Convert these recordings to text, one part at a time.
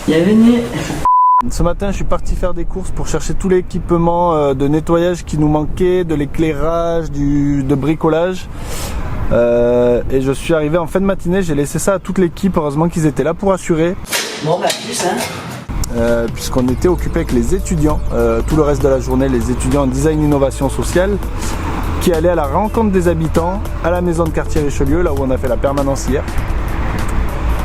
Bienvenue. Ce matin, je suis parti faire des courses pour chercher tout l'équipement de nettoyage qui nous manquait, de l'éclairage, de bricolage. Et je suis arrivé en fin de matinée, j'ai laissé ça à toute l'équipe, heureusement qu'ils étaient là pour assurer. Bon, bah plus, hein. Puisqu'on était occupé avec les étudiants, tout le reste de la journée, les étudiants en design innovation sociale, qui allaient à la rencontre des habitants à la maison de quartier Richelieu, là où on a fait la permanence hier.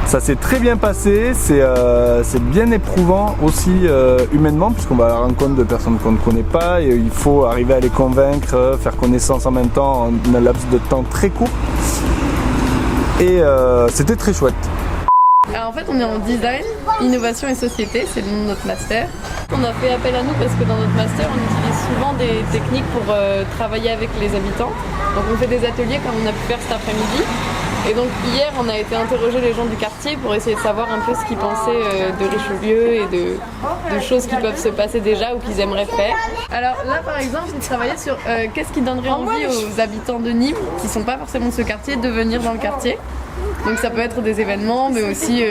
Ça s'est très bien passé, c'est bien éprouvant aussi humainement, puisqu'on va à la rencontre de personnes qu'on ne connaît pas et il faut arriver à les convaincre, faire connaissance en même temps en un laps de temps très court. Et c'était très chouette. Alors en fait on est en design, innovation et société, c'est le nom de notre master. On a fait appel à nous parce que dans notre master on utilise souvent des techniques pour travailler avec les habitants. Donc on fait des ateliers comme on a pu faire cet après-midi. Et donc hier on a été interroger les gens du quartier pour essayer de savoir un peu ce qu'ils pensaient de Richelieu et de choses qui peuvent se passer déjà ou qu'ils aimeraient faire. Alors là par exemple j'ai travaillé sur qu'est-ce qui donnerait envie aux habitants de Nîmes qui ne sont pas forcément de ce quartier de venir dans le quartier. Donc ça peut être des événements mais aussi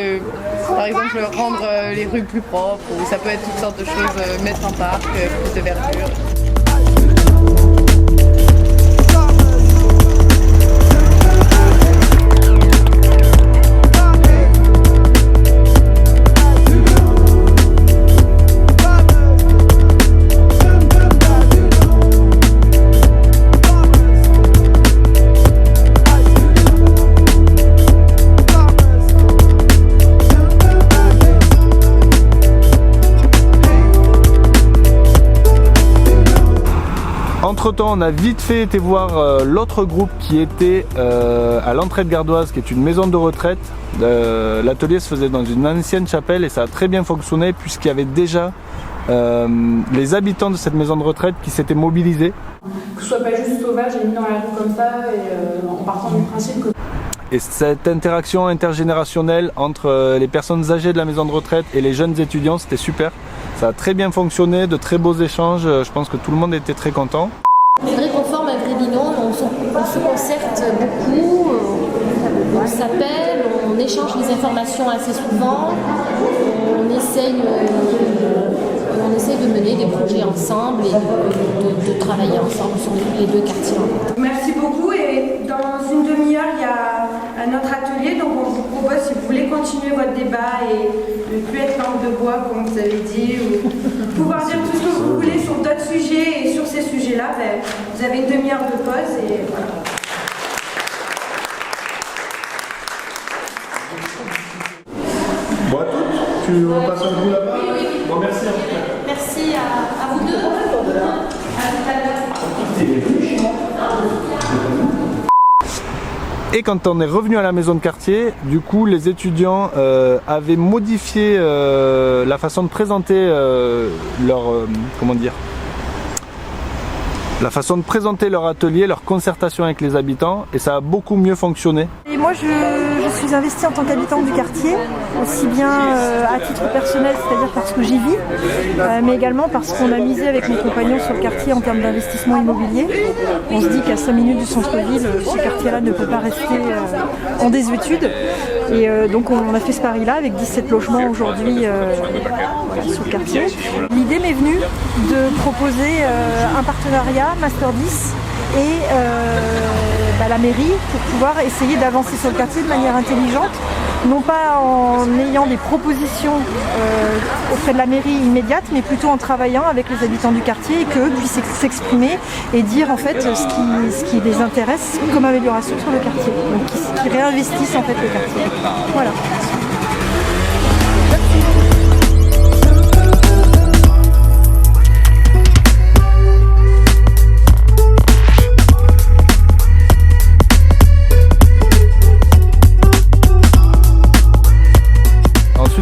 par exemple rendre les rues plus propres ou ça peut être toutes sortes de choses, mettre un parc, plus de verdure. Entre temps, on a vite fait été voir l'autre groupe qui était à l'Entraide Gardoise, qui est une maison de retraite. L'atelier se faisait dans une ancienne chapelle et ça a très bien fonctionné puisqu'il y avait déjà les habitants de cette maison de retraite qui s'étaient mobilisés. Que ce soit pas juste sauvage et mis dans la rue comme ça et en partant du principe que... Et cette interaction intergénérationnelle entre les personnes âgées de la maison de retraite et les jeunes étudiants, c'était super. Ça a très bien fonctionné, de très beaux échanges, je pense que tout le monde était très content. Je voudrais qu'on forme un vrai binôme, on se concerte beaucoup, on s'appelle, on échange les informations assez souvent, on essaye de mener des projets ensemble et de travailler ensemble sur les deux quartiers. Merci beaucoup et dans une demi-heure il y a notre atelier, donc on vous propose si vous voulez continuer votre débat et ne plus être langue de bois comme vous avez dit, ou pouvoir dire tout ce que vous voulez sur d'autres sujets et sur ces sujets-là, ben, vous avez une demi-heure de pause et voilà. Bon à toutes, tu repasses un coup là-bas? Oui. Bon merci. Merci à vous deux. À tout à l'heure. Et quand on est revenu à la maison de quartier, du coup les étudiants avaient modifié la façon de présenter la façon de présenter leur atelier, leur concertation avec les habitants, et ça a beaucoup mieux fonctionné. Et moi je suis investie en tant qu'habitante du quartier, aussi bien à titre personnel, c'est-à-dire parce que j'y vis, mais également parce qu'on a misé avec mes compagnons sur le quartier en termes d'investissement immobilier. On se dit qu'à 5 minutes du centre-ville, ce quartier-là ne peut pas rester en désuétude. Et donc on a fait ce pari-là avec 17 logements aujourd'hui sur le quartier. L'idée m'est venue de proposer un partenariat Master 10 et la mairie pour pouvoir essayer d'avancer sur le quartier de manière intelligente, non pas en ayant des propositions auprès de la mairie immédiate, mais plutôt en travaillant avec les habitants du quartier et qu'eux puissent s'exprimer et dire en fait ce qui les intéresse comme amélioration sur le quartier, donc qui réinvestissent en fait le quartier. Voilà.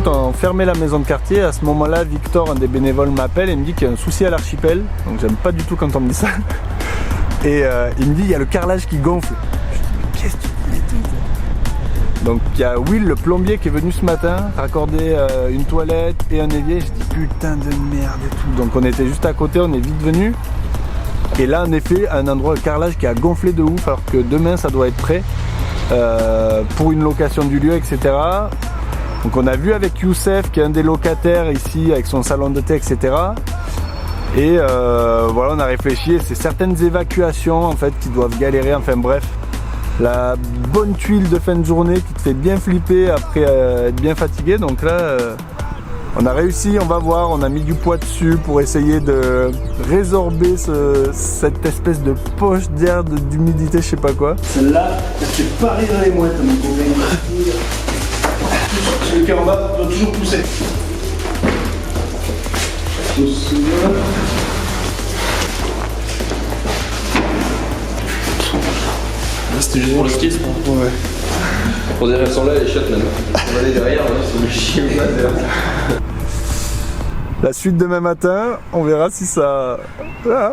On fermait la maison de quartier, à ce moment-là Victor, un des bénévoles, m'appelle et me dit qu'il y a un souci à l'archipel, donc j'aime pas du tout quand on me dit ça, et il me dit il y a le carrelage qui gonfle. Je dis mais qu'est-ce que tu dis? Donc il y a Will, le plombier, qui est venu ce matin raccorder une toilette et un évier. Je dis putain de merde et tout, donc on était juste à côté, on est vite venu, et là en effet un endroit, le carrelage qui a gonflé de ouf, alors que demain ça doit être prêt pour une location du lieu, etc. Donc on a vu avec Youssef qui est un des locataires ici avec son salon de thé, etc. Et voilà, on a réfléchi et c'est certaines évacuations en fait qui doivent galérer, enfin bref. La bonne tuile de fin de journée qui te fait bien flipper après être bien fatigué. Donc là, on a réussi, on va voir, on a mis du poids dessus pour essayer de résorber cette espèce de poche d'air, d'humidité, je sais pas quoi. Celle-là, elle fait pas rire les mouettes, mon copain. Celui qui est en bas doit toujours pousser. C'était juste pour le ski, ça. Ouais. On dirait qu'elles sont là, les chiottes même. On va aller derrière, c'est le chien derrière. La suite demain matin, on verra si ça... Ah.